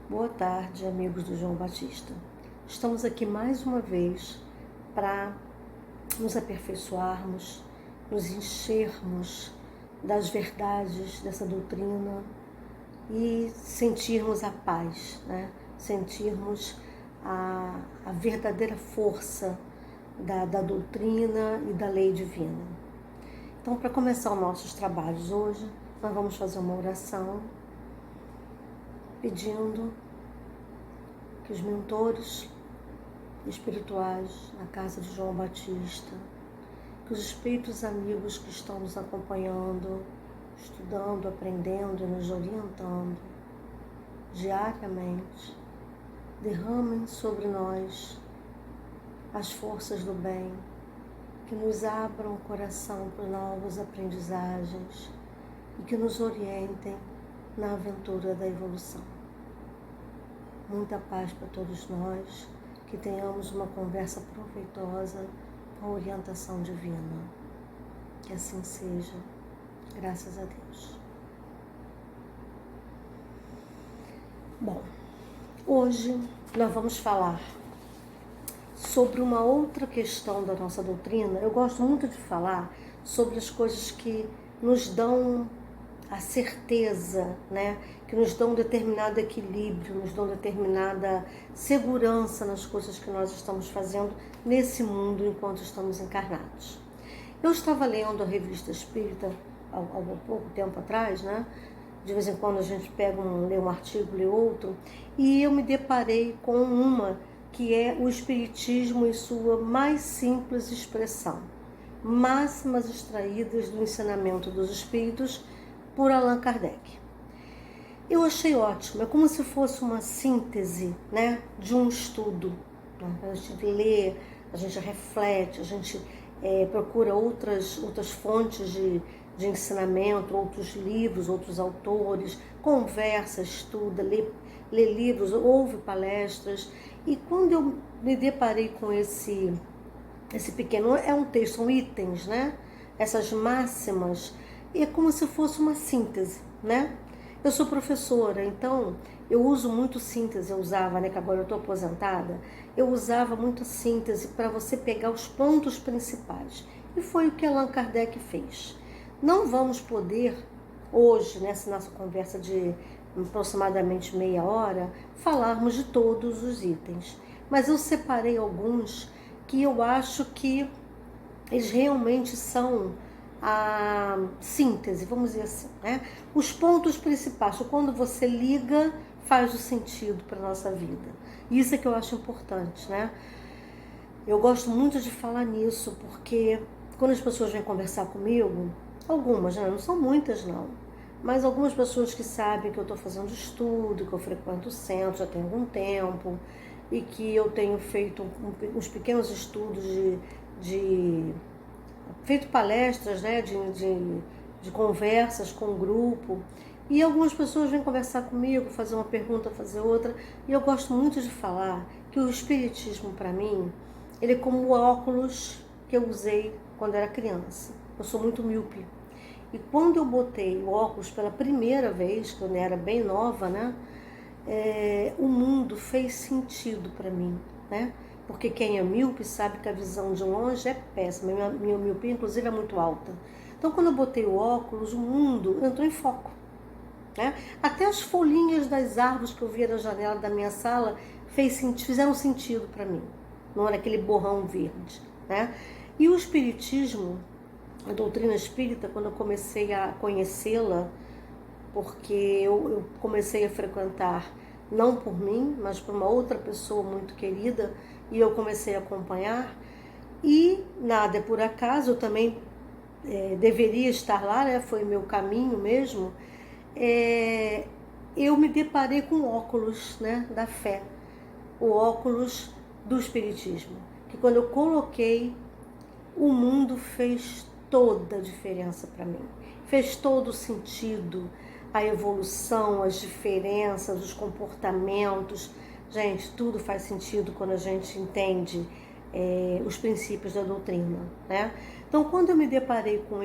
Boa tarde, amigos do João Batista. Estamos aqui mais uma vez para nos aperfeiçoarmos, nos enchermos das verdades dessa doutrina e sentirmos a paz, né? Sentirmos a verdadeira força da doutrina e da lei divina. Então, para começar os nossos trabalhos hoje, nós vamos fazer uma oração pedindo que os mentores espirituais na casa de João Batista, que os espíritos amigos que estão nos acompanhando, estudando, aprendendo e nos orientando diariamente, derramem sobre nós as forças do bem, que nos abram o coração para novas aprendizagens e que nos orientem na aventura da evolução. Muita paz para todos nós, que tenhamos uma conversa proveitosa com a orientação divina. Que assim seja, graças a Deus. Bom, hoje nós vamos falar sobre uma outra questão da nossa doutrina. Eu gosto muito de falar sobre as coisas que nos dão a certeza, né? Que nos dão um determinado equilíbrio, nos dão determinada segurança nas coisas que nós estamos fazendo nesse mundo enquanto estamos encarnados. Eu estava lendo a Revista Espírita há pouco tempo atrás, né? De vez em quando a gente lê um artigo, lê outro, e eu me deparei com uma que é o Espiritismo em sua mais simples expressão, máximas extraídas do ensinamento dos Espíritos por Allan Kardec. Eu achei ótimo, é como se fosse uma síntese, né, de um estudo. A gente lê, a gente reflete, a gente procura outras fontes de ensinamento, outros livros, outros autores, conversa, estuda, lê livros, ouve palestras. E quando eu me deparei com esse pequeno, é um texto, são itens, né? Essas máximas, é como se fosse uma síntese, né? Eu sou professora, então eu uso muito síntese, eu usava, né, que agora eu estou aposentada, eu usava muito síntese para você pegar os pontos principais. E foi o que Allan Kardec fez. Não vamos poder, hoje, nessa nossa conversa de aproximadamente meia hora, falarmos de todos os itens. Mas eu separei alguns que eu acho que eles realmente são a síntese, vamos dizer assim, né? Os pontos principais, quando você liga, faz o sentido para a nossa vida. Isso é que eu acho importante, né? Eu gosto muito de falar nisso, porque quando as pessoas vêm conversar comigo, algumas, né? Não são muitas não, mas algumas pessoas que sabem que eu estou fazendo estudo, que eu frequento o centro já tem algum tempo, e que eu tenho feito uns pequenos estudos feito palestras, né, de conversas com o grupo, e algumas pessoas vêm conversar comigo, fazer uma pergunta, fazer outra, e eu gosto muito de falar que o Espiritismo, para mim, ele é como o óculos que eu usei quando era criança. Eu sou muito míope, e quando eu botei o óculos pela primeira vez, quando eu era bem nova, né, o mundo fez sentido para mim, né? Porque quem é míope sabe que a visão de longe é péssima. Minha miopia, inclusive, é muito alta. Então, quando eu botei o óculos, o mundo entrou em foco, né? Até as folhinhas das árvores que eu via na janela da minha sala fizeram sentido para mim. Não era aquele borrão verde, né? E o Espiritismo, a doutrina espírita, quando eu comecei a conhecê-la, porque eu comecei a frequentar, não por mim, mas por uma outra pessoa muito querida, e eu comecei a acompanhar, e nada é por acaso, eu também deveria estar lá, né? Foi meu caminho mesmo, eu me deparei com óculos, né, da fé, o óculos do Espiritismo, que quando eu coloquei, o mundo fez toda a diferença para mim, fez todo o sentido, a evolução, as diferenças, os comportamentos. Gente, tudo faz sentido quando a gente entende os princípios da doutrina, né? Então, quando eu me deparei com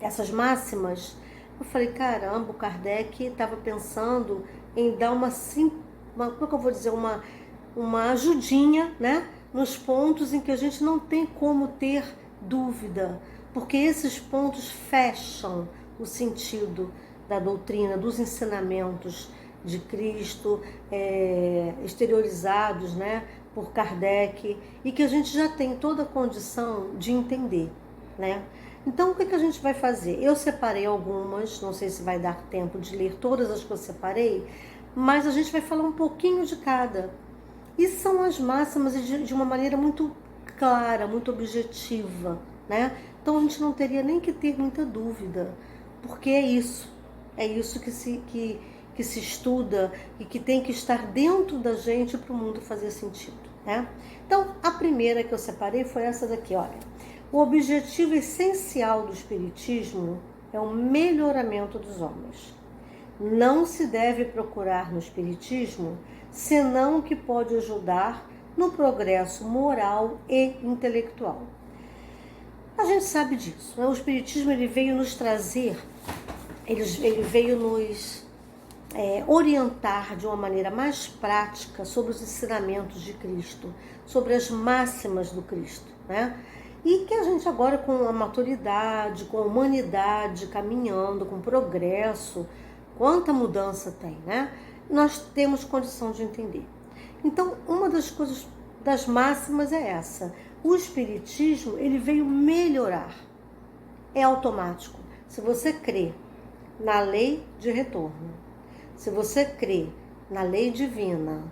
essas máximas, eu falei, caramba, o Kardec estava pensando em dar como é que eu vou dizer, uma ajudinha, né? Nos pontos em que a gente não tem como ter dúvida, porque esses pontos fecham o sentido da doutrina, dos ensinamentos de Cristo, exteriorizados, né, por Kardec, e que a gente já tem toda a condição de entender, né? Então, o que a gente vai fazer? Eu separei algumas, não sei se vai dar tempo de ler todas as que eu separei, mas a gente vai falar um pouquinho de cada. E são as máximas de uma maneira muito clara, muito objetiva, né? Então a gente não teria nem que ter muita dúvida, porque é isso que se estuda e que tem que estar dentro da gente para o mundo fazer sentido, né? Então, a primeira que eu separei foi essa daqui, olha. O objetivo essencial do Espiritismo é o melhoramento dos homens. Não se deve procurar no Espiritismo senão o que pode ajudar no progresso moral e intelectual. A gente sabe disso, né? O Espiritismo ele veio nos trazer, ele veio nos orientar de uma maneira mais prática sobre os ensinamentos de Cristo, sobre as máximas do Cristo, né? E que a gente agora, com a maturidade, com a humanidade caminhando, com progresso, quanta mudança tem, né? Nós temos condição de entender. Então, uma das coisas, das máximas é essa. O Espiritismo, ele veio melhorar. É automático. Se você crê na lei de retorno, se você crê na lei divina,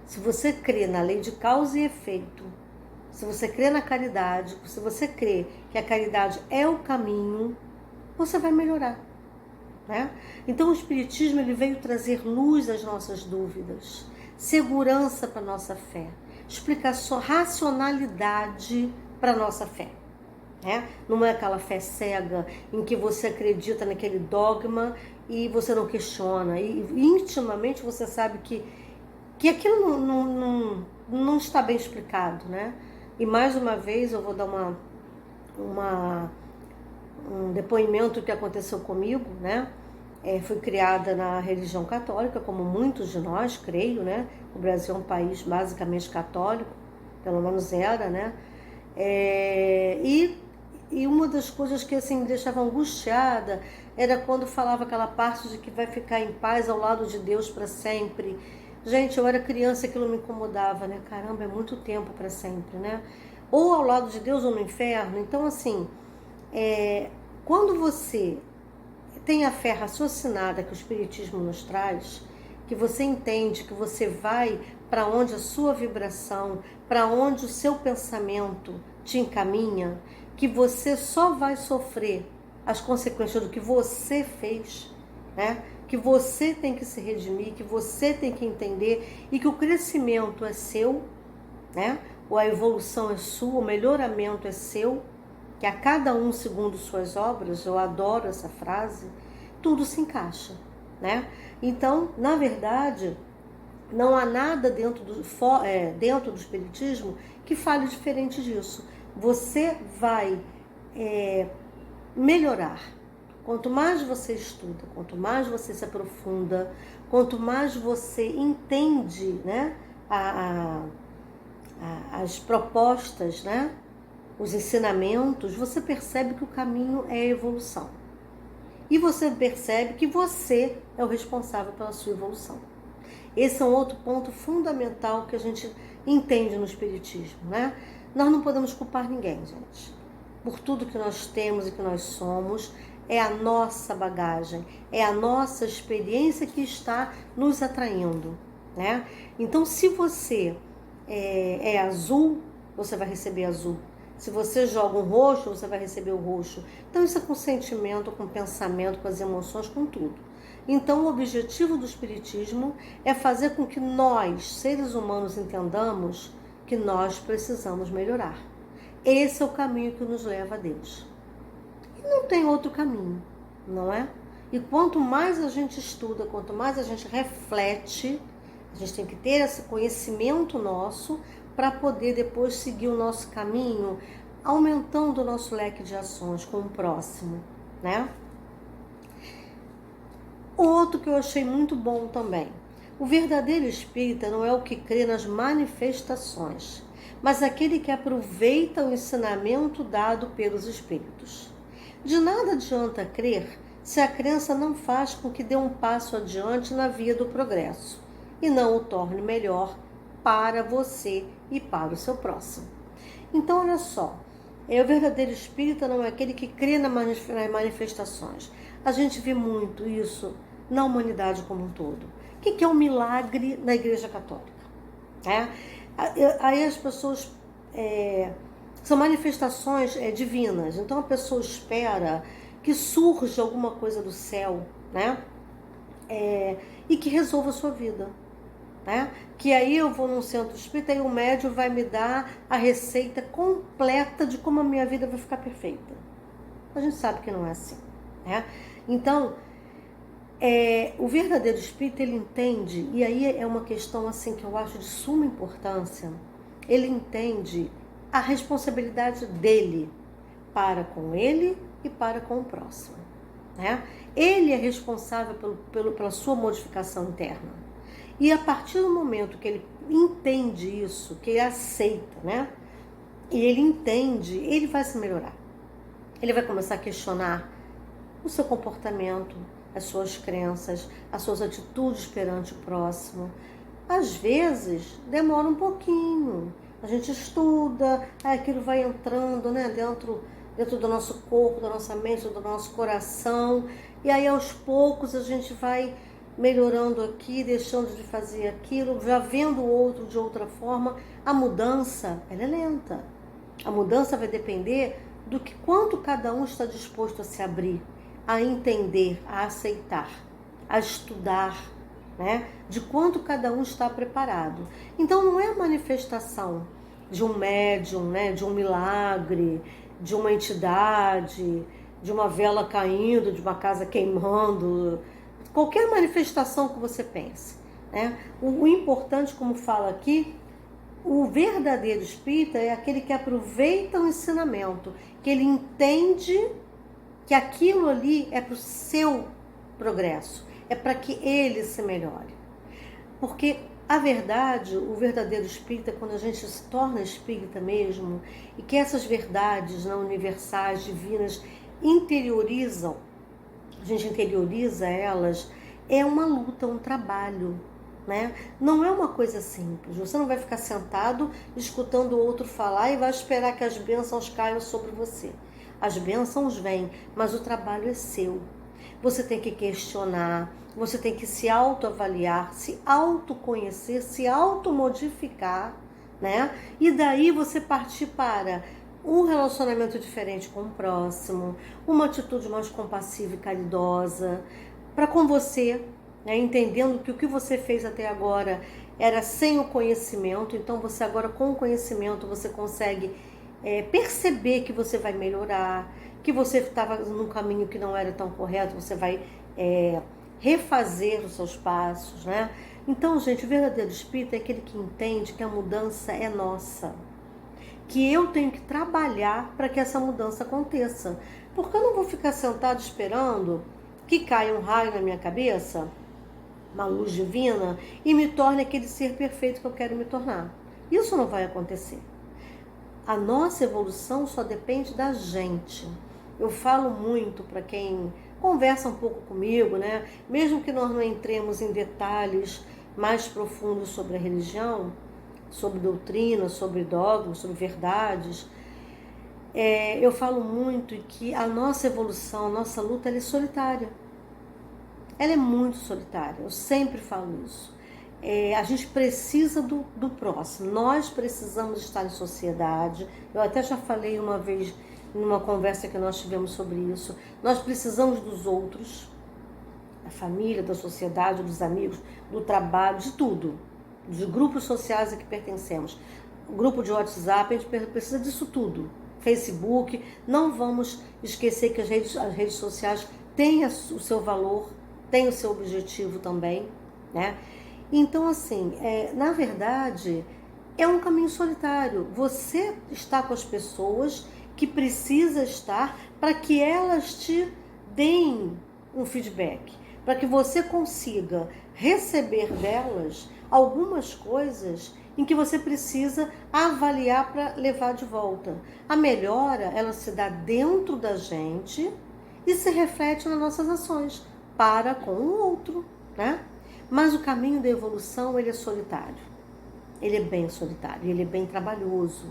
se você crê na lei de causa e efeito, se você crê na caridade, se você crê que a caridade é o caminho, você vai melhorar, né? Então o Espiritismo ele veio trazer luz às nossas dúvidas, segurança para a nossa fé, explicação, racionalidade para a nossa fé, né? Não é aquela fé cega em que você acredita naquele dogma e você não questiona, e intimamente você sabe que aquilo não está bem explicado, né? E mais uma vez eu vou dar um depoimento que aconteceu comigo, né? Fui criada na religião católica, como muitos de nós, creio, né? O Brasil é um país basicamente católico, pelo menos era, né? E uma das coisas que assim, me deixava angustiada era quando falava aquela parte de que vai ficar em paz ao lado de Deus para sempre. Gente, eu era criança e aquilo me incomodava, né? Caramba, é muito tempo para sempre, né? Ou ao lado de Deus ou no inferno. Então, assim, quando você tem a fé raciocinada que o Espiritismo nos traz, que você entende que você vai para onde a sua vibração, para onde o seu pensamento te encaminha, que você só vai sofrer as consequências do que você fez, né? Que você tem que se redimir, que você tem que entender e que o crescimento é seu, né? Ou a evolução é sua, o melhoramento é seu, que a cada um segundo suas obras, eu adoro essa frase, tudo se encaixa, né? Então, na verdade, não há nada dentro do Espiritismo que fale diferente disso. Você vai melhorar. Quanto mais você estuda, quanto mais você se aprofunda, quanto mais você entende, né, as propostas, né, os ensinamentos, você percebe que o caminho é a evolução. E você percebe que você é o responsável pela sua evolução. Esse é um outro ponto fundamental que a gente entende no Espiritismo, né? Nós não podemos culpar ninguém, gente. Por tudo que nós temos e que nós somos, é a nossa bagagem, é a nossa experiência que está nos atraindo, né? Então, se você é azul, você vai receber azul. Se você joga um roxo, você vai receber o roxo. Então, isso é com sentimento, com pensamento, com as emoções, com tudo. Então, o objetivo do Espiritismo é fazer com que nós, seres humanos, entendamos que nós precisamos melhorar. Esse é o caminho que nos leva a Deus. E não tem outro caminho, não é? E quanto mais a gente estuda, quanto mais a gente reflete, a gente tem que ter esse conhecimento nosso para poder depois seguir o nosso caminho, aumentando o nosso leque de ações com o próximo, né? Outro que eu achei muito bom também. O verdadeiro espírita não é o que crê nas manifestações, mas aquele que aproveita o ensinamento dado pelos espíritos. De nada adianta crer se a crença não faz com que dê um passo adiante na via do progresso e não o torne melhor para você e para o seu próximo. Então, olha só, o verdadeiro espírita não é aquele que crê nas manifestações. A gente vê muito isso na humanidade como um todo. O que é um milagre na Igreja Católica? Aí as pessoas... são manifestações divinas. Então a pessoa espera que surja alguma coisa do céu, né? E que resolva a sua vida. Né? Que aí eu vou num centro espírita e o médium vai me dar a receita completa de como a minha vida vai ficar perfeita. A gente sabe que não é assim. Né? Então, o verdadeiro espírita, ele entende, e aí é uma questão assim que eu acho de suma importância, ele entende a responsabilidade dele para com ele e para com o próximo. Né? Ele é responsável pela sua modificação interna. E a partir do momento que ele entende isso, que ele aceita, né? E ele entende, ele vai se melhorar. Ele vai começar a questionar o seu comportamento, as suas crenças, as suas atitudes perante o próximo. Às vezes, demora um pouquinho. A gente estuda, aquilo vai entrando, né, dentro do nosso corpo, da nossa mente, do nosso coração. E aí, aos poucos, a gente vai melhorando aqui, deixando de fazer aquilo, já vendo o outro de outra forma. A mudança, ela é lenta. A mudança vai depender do que quanto cada um está disposto a se abrir, a entender, a aceitar, a estudar, né? De quanto cada um está preparado. Então não é a manifestação de um médium, né? De um milagre, de uma entidade, de uma vela caindo, de uma casa queimando, qualquer manifestação que você pense. Né? O importante, como fala aqui, o verdadeiro espírita é aquele que aproveita o ensinamento, que ele entende que aquilo ali é para o seu progresso, é para que ele se melhore. Porque a verdade, o verdadeiro espírita, quando a gente se torna espírita mesmo, e que essas verdades não universais, divinas, interiorizam, a gente interioriza elas, é uma luta, um trabalho, né? Não é uma coisa simples. Você não vai ficar sentado escutando o outro falar e vai esperar que as bênçãos caiam sobre você. As bênçãos vêm, mas o trabalho é seu. Você tem que questionar, você tem que se autoavaliar, se autoconhecer, se automodificar, né? E daí você partir para um relacionamento diferente com o próximo, uma atitude mais compassiva e caridosa para com você, né? Entendendo que o que você fez até agora era sem o conhecimento, então você agora com o conhecimento você consegue perceber que você vai melhorar, que você estava num caminho que não era tão correto, você vai refazer os seus passos, né? Então, gente, o verdadeiro espírito é aquele que entende que a mudança é nossa, que eu tenho que trabalhar para que essa mudança aconteça. Porque eu não vou ficar sentado esperando que caia um raio na minha cabeça, uma luz divina, e me torne aquele ser perfeito que eu quero me tornar. Isso não vai acontecer. A nossa evolução só depende da gente. Eu falo muito para quem conversa um pouco comigo, né? Mesmo que nós não entremos em detalhes mais profundos sobre a religião, sobre doutrina, sobre dogmas, sobre verdades, eu falo muito que a nossa evolução, a nossa luta, ela é solitária. Ela é muito solitária, eu sempre falo isso. A gente precisa do próximo, nós precisamos estar em sociedade. Eu até já falei uma vez, numa conversa que nós tivemos sobre isso, nós precisamos dos outros. da família, da sociedade, dos amigos, do trabalho, de tudo, dos grupos sociais a que pertencemos. O grupo de WhatsApp, a gente precisa disso tudo. Facebook, não vamos esquecer que as redes sociais têm o seu valor, têm o seu objetivo também, né? Então, assim, na verdade, é um caminho solitário. Você está com as pessoas que precisa estar para que elas te deem um feedback, para que você consiga receber delas algumas coisas em que você precisa avaliar para levar de volta. A melhora, ela se dá dentro da gente e se reflete nas nossas ações para com o outro, né? Mas o caminho da evolução, ele é solitário. Ele é bem solitário, ele é bem trabalhoso,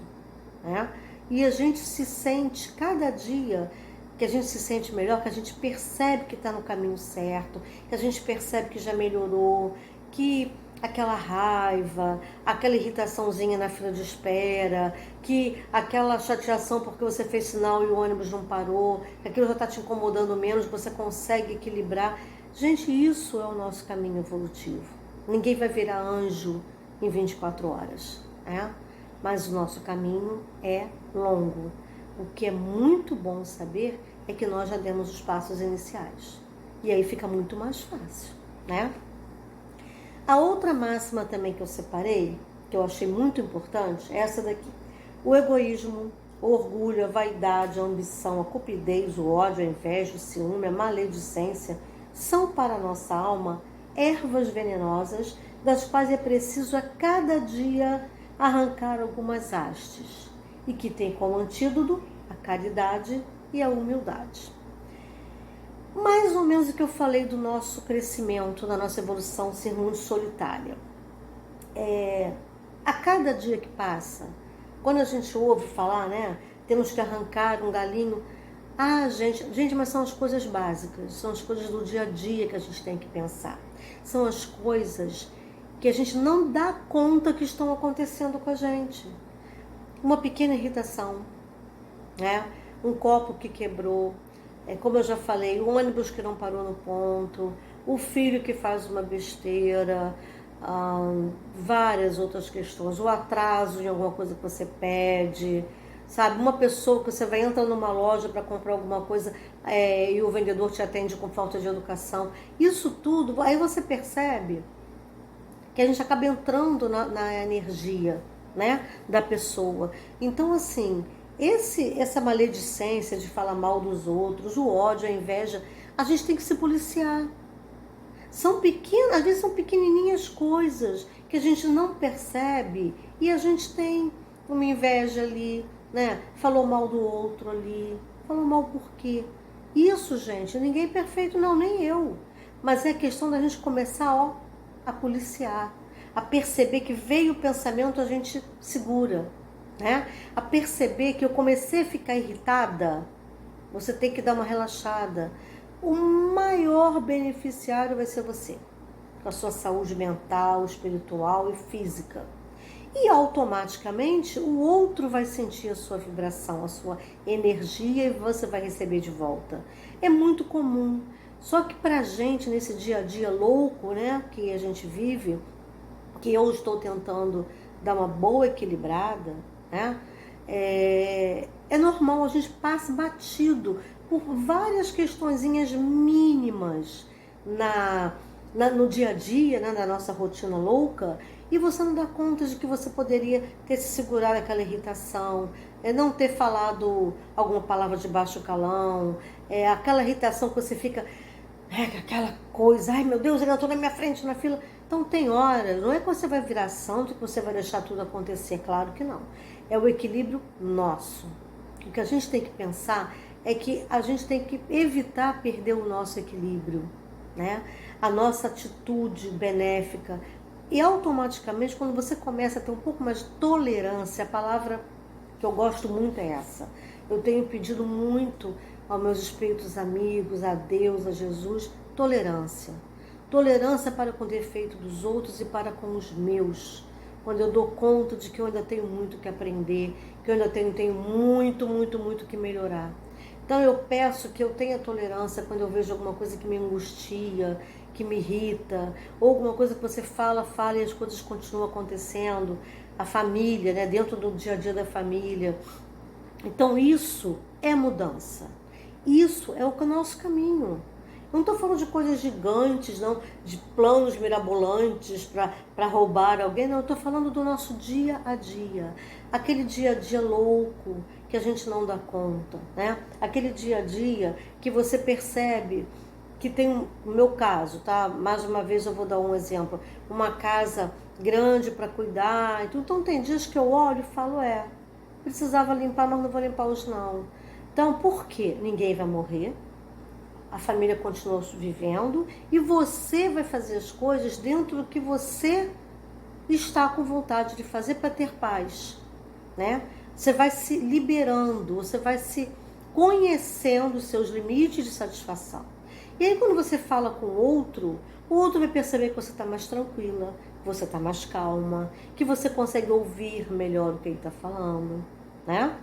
né? E a gente se sente, cada dia que a gente se sente melhor, que a gente percebe que está no caminho certo, que a gente percebe que já melhorou, que aquela raiva, aquela irritaçãozinha na fila de espera, que aquela chateação porque você fez sinal e o ônibus não parou, que aquilo já está te incomodando menos, você consegue equilibrar. Gente, isso é o nosso caminho evolutivo. Ninguém vai virar anjo em 24 horas, né? Mas o nosso caminho é longo. O que é muito bom saber é que nós já demos os passos iniciais. E aí fica muito mais fácil, né? A outra máxima também que eu separei, que eu achei muito importante, é essa daqui. O egoísmo, o orgulho, a vaidade, a ambição, a cupidez, o ódio, a inveja, o ciúme, a maledicência, são para a nossa alma ervas venenosas, das quais é preciso a cada dia arrancar algumas hastes, e que tem como antídoto a caridade e a humildade. Mais ou menos o que eu falei do nosso crescimento, da nossa evolução ser muito solitária. A cada dia que passa, quando a gente ouve falar, né, temos que arrancar um galinho, gente, mas são as coisas básicas, são as coisas do dia a dia que a gente tem que pensar. São as coisas que a gente não dá conta que estão acontecendo com a gente. Uma pequena irritação, né? Um copo que quebrou, como eu já falei, o ônibus que não parou no ponto, o filho que faz uma besteira, várias outras questões, o atraso em alguma coisa que você pede, sabe? Uma pessoa que você vai entrar numa loja para comprar alguma coisa e o vendedor te atende com falta de educação. Isso tudo, aí você percebe que a gente acaba entrando na energia, né, da pessoa. Então, assim, essa maledicência de falar mal dos outros, o ódio, a inveja, a gente tem que se policiar. São pequenas, às vezes são pequenininhas coisas que a gente não percebe e a gente tem uma inveja ali, né? Falou mal do outro ali. Falou mal por quê? Isso, gente, ninguém é perfeito, não, nem eu. Mas é questão da gente começar, a policiar, a perceber que veio o pensamento, a gente segura, né? A perceber que eu comecei a ficar irritada, você tem que dar uma relaxada. O maior beneficiário vai ser você, com a sua saúde mental, espiritual e física. E automaticamente o outro vai sentir a sua vibração, a sua energia e você vai receber de volta. É muito comum. Só que pra gente, nesse dia a dia louco, né, que a gente vive, que eu estou tentando dar uma boa equilibrada, né, é normal, a gente passa batido por várias questõezinhas mínimas no dia a dia, né, da nossa rotina louca, e você não dá conta de que você poderia ter se segurado aquela irritação, não ter falado alguma palavra de baixo calão, aquela irritação que você fica, aquela coisa, ai meu Deus, ele entrou na minha frente na fila. Então tem horas, não é que você vai virar santo, que você vai deixar tudo acontecer, claro que não. É o equilíbrio nosso. O que a gente tem que pensar é que a gente tem que evitar perder o nosso equilíbrio, né? A nossa atitude benéfica. E automaticamente, quando você começa a ter um pouco mais de tolerância, a palavra que eu gosto muito é essa. Eu tenho pedido muito aos meus espíritos amigos, a Deus, a Jesus, tolerância. Tolerância para com o defeito dos outros e para com os meus. Quando eu dou conta de que eu ainda tenho muito que aprender, que eu ainda tenho muito que melhorar. Então eu peço que eu tenha tolerância quando eu vejo alguma coisa que me angustia, que me irrita, ou alguma coisa que você fala e as coisas continuam acontecendo, a família, né, dentro do dia a dia da família. Então isso é mudança. Isso é o nosso caminho. Não estou falando de coisas gigantes, não, de planos mirabolantes para roubar alguém, não. Eu estou falando do nosso dia a dia. Aquele dia a dia louco que a gente não dá conta, né? Aquele dia a dia que você percebe que tem, no meu caso, tá? Mais uma vez eu vou dar um exemplo. Uma casa grande para cuidar. Então tem dias que eu olho e falo, precisava limpar, mas não vou limpar hoje não. Então, por quê? Ninguém vai morrer. A família continua vivendo e você vai fazer as coisas dentro do que você está com vontade de fazer para ter paz, né? Você vai se liberando, você vai se conhecendo os seus limites de satisfação. E aí quando você fala com o outro vai perceber que você está mais tranquila, que você está mais calma, que você consegue ouvir melhor o que ele está falando, né?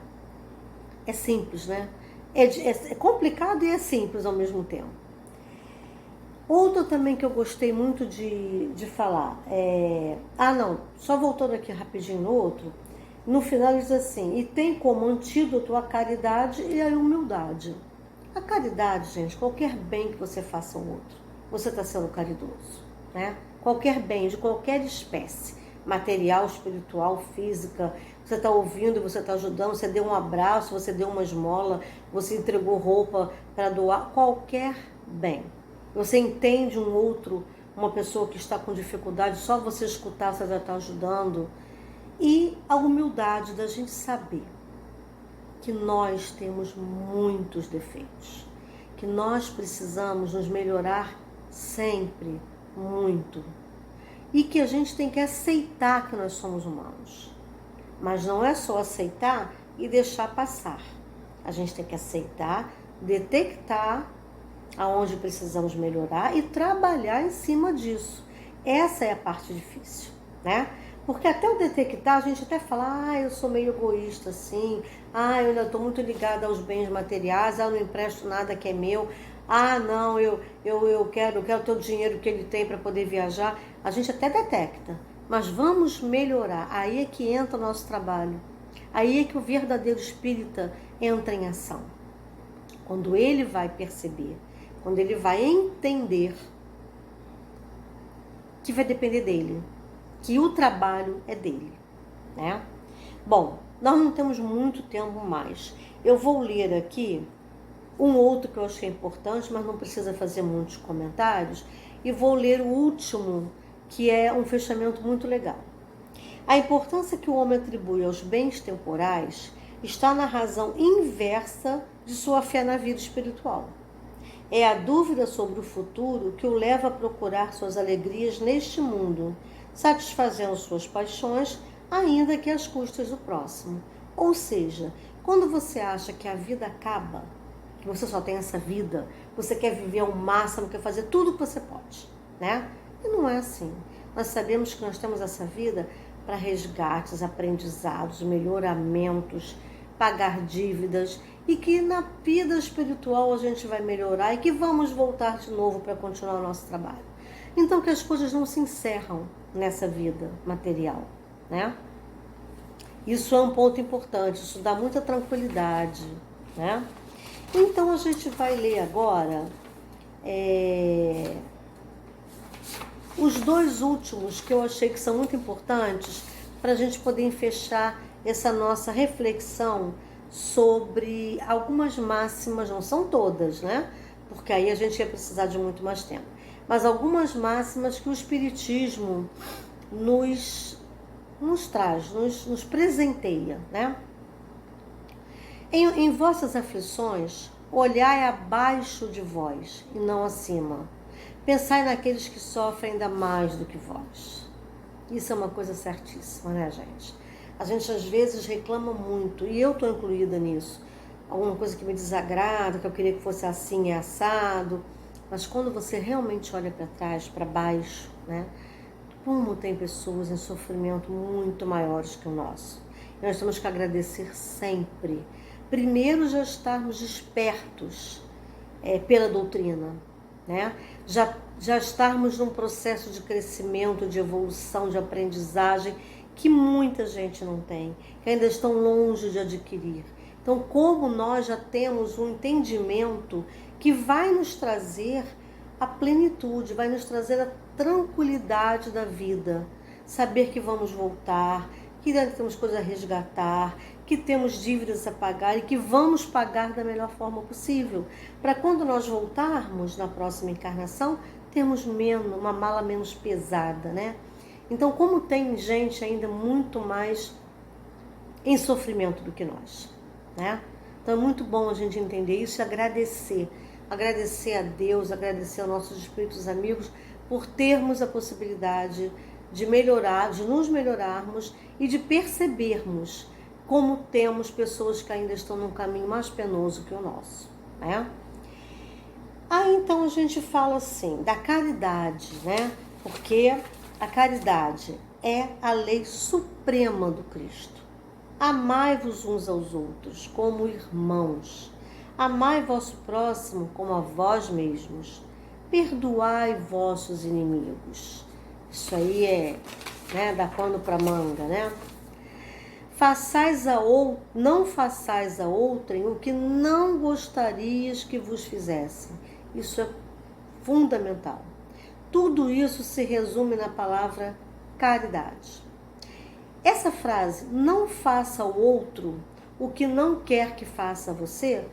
É simples, né? É complicado e é simples ao mesmo tempo. Outro também que eu gostei muito de falar só voltando aqui rapidinho no outro, no final diz assim, e tem como antídoto a caridade e a humildade. A caridade, gente, qualquer bem que você faça ao outro, você está sendo caridoso, né? Qualquer bem, de qualquer espécie, material, espiritual, física, você está ouvindo, você está ajudando, você deu um abraço, você deu uma esmola, você entregou roupa para doar, qualquer bem. Você entende um outro, uma pessoa que está com dificuldade, só você escutar, você já está ajudando. E a humildade da gente saber que nós temos muitos defeitos, que nós precisamos nos melhorar sempre, muito. E que a gente tem que aceitar que nós somos humanos. Mas não é só aceitar e deixar passar. A gente tem que aceitar, detectar aonde precisamos melhorar e trabalhar em cima disso. Essa é a parte difícil, né? Porque até o detectar, a gente até fala, eu sou meio egoísta assim, eu ainda estou muito ligada aos bens materiais, eu não empresto nada que é meu, não, eu quero ter o dinheiro que ele tem para poder viajar. A gente até detecta, mas vamos melhorar. Aí é que entra o nosso trabalho. Aí é que o verdadeiro espírita entra em ação. Quando ele vai perceber, quando ele vai entender que vai depender dele, que o trabalho é dele, né? Bom, nós não temos muito tempo mais. Eu vou ler aqui um outro que eu achei importante, mas não precisa fazer muitos comentários, e vou ler o último, que é um fechamento muito legal. A importância que o homem atribui aos bens temporais está na razão inversa de sua fé na vida espiritual. É a dúvida sobre o futuro que o leva a procurar suas alegrias neste mundo, satisfazendo suas paixões, ainda que às custas do próximo. Ou seja, quando você acha que a vida acaba, que você só tem essa vida, você quer viver ao máximo, quer fazer tudo que você pode, né? E não é assim. Nós sabemos que nós temos essa vida para resgates, aprendizados, melhoramentos, pagar dívidas, e que na vida espiritual a gente vai melhorar e que vamos voltar de novo para continuar o nosso trabalho. Então que as coisas não se encerram nessa vida material, né? Isso é um ponto importante, isso dá muita tranquilidade, né? Então a gente vai ler agora os dois últimos que eu achei que são muito importantes para a gente poder fechar essa nossa reflexão sobre algumas máximas, não são todas, né? Porque aí a gente ia precisar de muito mais tempo. Mas algumas máximas que o Espiritismo nos traz, nos presenteia, né? Em vossas aflições, olhai abaixo de vós e não acima. Pensai naqueles que sofrem ainda mais do que vós. Isso é uma coisa certíssima, né, gente? A gente às vezes reclama muito, e eu estou incluída nisso. Alguma coisa que me desagrada, que eu queria que fosse assim e assado. Mas quando você realmente olha para trás, para baixo, né? Como tem pessoas em sofrimento muito maiores que o nosso. E nós temos que agradecer sempre, primeiro já estarmos despertos pela doutrina, né? Já estarmos num processo de crescimento, de evolução, de aprendizagem, que muita gente não tem, que ainda estão longe de adquirir. Então, como nós já temos um entendimento que vai nos trazer a plenitude, vai nos trazer a tranquilidade da vida, saber que vamos voltar, que ainda temos coisas a resgatar, que temos dívidas a pagar e que vamos pagar da melhor forma possível, para quando nós voltarmos na próxima encarnação, termos uma mala menos pesada, né? Então, como tem gente ainda muito mais em sofrimento do que nós, né? Então, é muito bom a gente entender isso e agradecer a Deus, agradecer aos nossos espíritos amigos por termos a possibilidade de melhorar, de nos melhorarmos e de percebermos como temos pessoas que ainda estão num caminho mais penoso que o nosso, né? Aí então a gente fala assim da caridade, né? Porque a caridade é a lei suprema do Cristo. Amai-vos uns aos outros como irmãos. Amai vosso próximo como a vós mesmos. Perdoai vossos inimigos. Isso aí dá pano para manga, né? Não façais a outrem o que não gostarias que vos fizessem. Isso é fundamental. Tudo isso se resume na palavra caridade. Essa frase, não faça ao outro o que não quer que faça a você,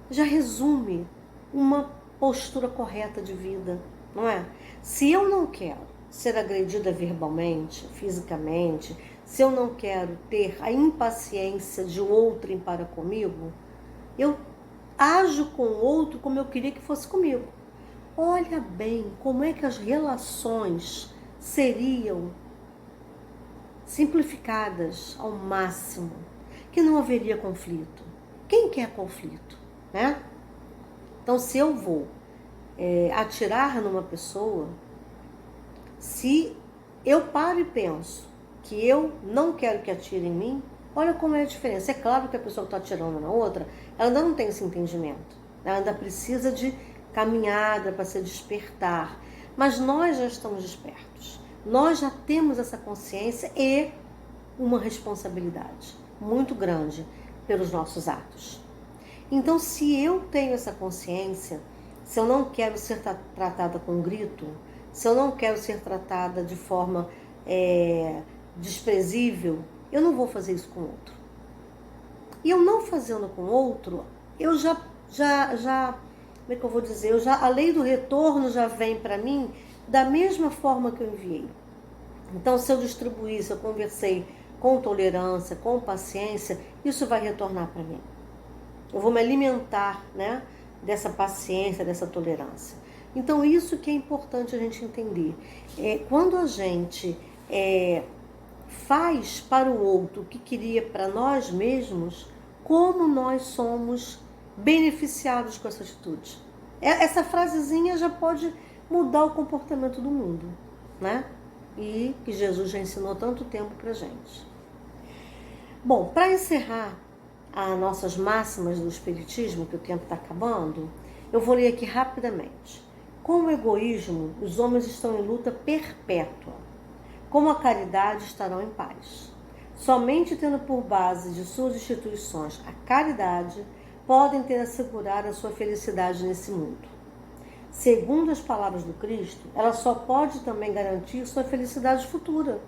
já resume uma postura correta de vida, não é? Se eu não quero ser agredida verbalmente, fisicamente, se eu não quero ter a impaciência de outrem para comigo, eu ajo com o outro como eu queria que fosse comigo. Olha bem como é que as relações seriam simplificadas ao máximo, que não haveria conflito. Quem quer conflito, né? Então, se eu vou atirar numa pessoa, se eu paro e penso que eu não quero que atire em mim, olha como é a diferença. É claro que a pessoa que está atirando na outra, ela ainda não tem esse entendimento. Ela ainda precisa de caminhada para se despertar. Mas nós já estamos despertos. Nós já temos essa consciência e uma responsabilidade muito grande pelos nossos atos. Então, se eu tenho essa consciência, se eu não quero ser tratada com grito, se eu não quero ser tratada de forma desprezível, eu não vou fazer isso com o outro. E eu não fazendo com o outro, eu já como é que eu vou dizer? A lei do retorno já vem para mim da mesma forma que eu enviei. Então, se eu distribuir, se eu conversei com tolerância, com paciência, isso vai retornar para mim. Eu vou me alimentar, né, dessa paciência, dessa tolerância. Então, isso que é importante a gente entender. Quando a gente faz para o outro o que queria para nós mesmos, como nós somos beneficiados com essa atitude. Essa frasezinha já pode mudar o comportamento do mundo, né? E que Jesus já ensinou tanto tempo pra gente. Bom, para encerrar as nossas máximas do Espiritismo, que o tempo está acabando, eu vou ler aqui rapidamente. Com o egoísmo, os homens estão em luta perpétua. Com a caridade, estarão em paz. Somente tendo por base de suas instituições a caridade, podem ter assegurado a sua felicidade nesse mundo. Segundo as palavras do Cristo, ela só pode também garantir sua felicidade futura,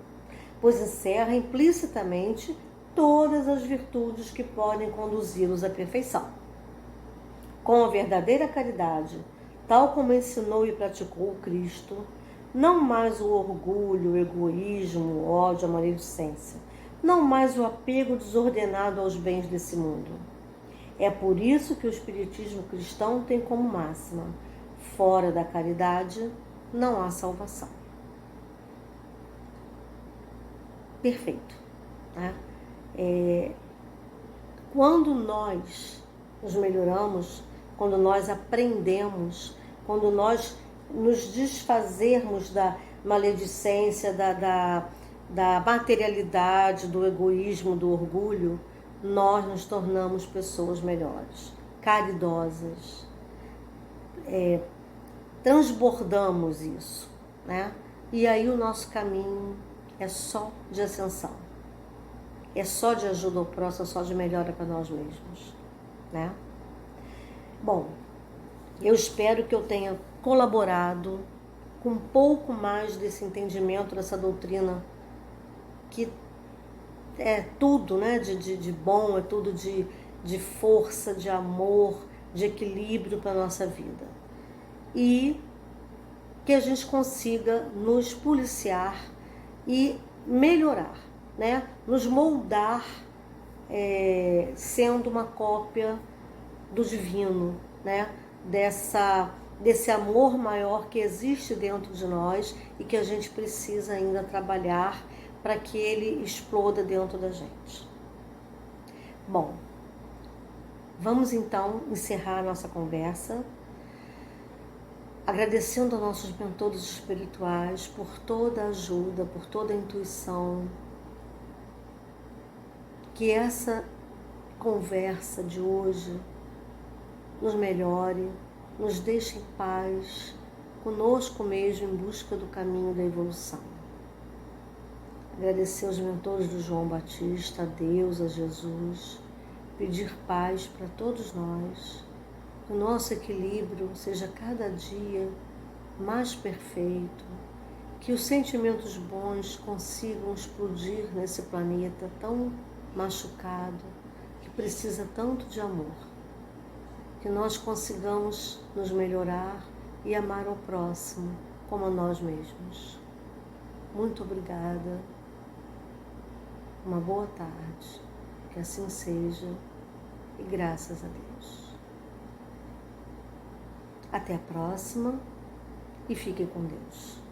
pois encerra implicitamente todas as virtudes que podem conduzi-los à perfeição. Com a verdadeira caridade, tal como ensinou e praticou o Cristo, não mais o orgulho, o egoísmo, o ódio, a maledicência, não mais o apego desordenado aos bens desse mundo. É por isso que o Espiritismo cristão tem como máxima: fora da caridade não há salvação. Perfeito, né? Quando nós nos melhoramos, quando nós aprendemos, quando nós nos desfazermos da maledicência, da materialidade, do egoísmo, do orgulho, nós nos tornamos pessoas melhores, caridosas, transbordamos isso, né? E aí o nosso caminho é só de ascensão, é só de ajuda ao próximo, é só de melhora para nós mesmos, né? Bom, eu espero que eu tenha colaborado com um pouco mais desse entendimento dessa doutrina, que é tudo, né, de bom, é tudo de força, de amor, de equilíbrio para a nossa vida. E que a gente consiga nos policiar e melhorar, né? Nos moldar, sendo uma cópia do divino, né? Desse amor maior que existe dentro de nós e que a gente precisa ainda trabalhar para que ele exploda dentro da gente. Bom, vamos então encerrar a nossa conversa, agradecendo aos nossos mentores espirituais por toda a ajuda, por toda a intuição. Que essa conversa de hoje nos melhore, nos deixe em paz, conosco mesmo em busca do caminho da evolução. Agradecer aos mentores do João Batista, a Deus, a Jesus, pedir paz para todos nós, que o nosso equilíbrio seja cada dia mais perfeito, que os sentimentos bons consigam explodir nesse planeta tão machucado, que precisa tanto de amor, que nós consigamos nos melhorar e amar ao próximo como a nós mesmos. Muito obrigada, uma boa tarde, que assim seja e graças a Deus. Até a próxima e fiquem com Deus.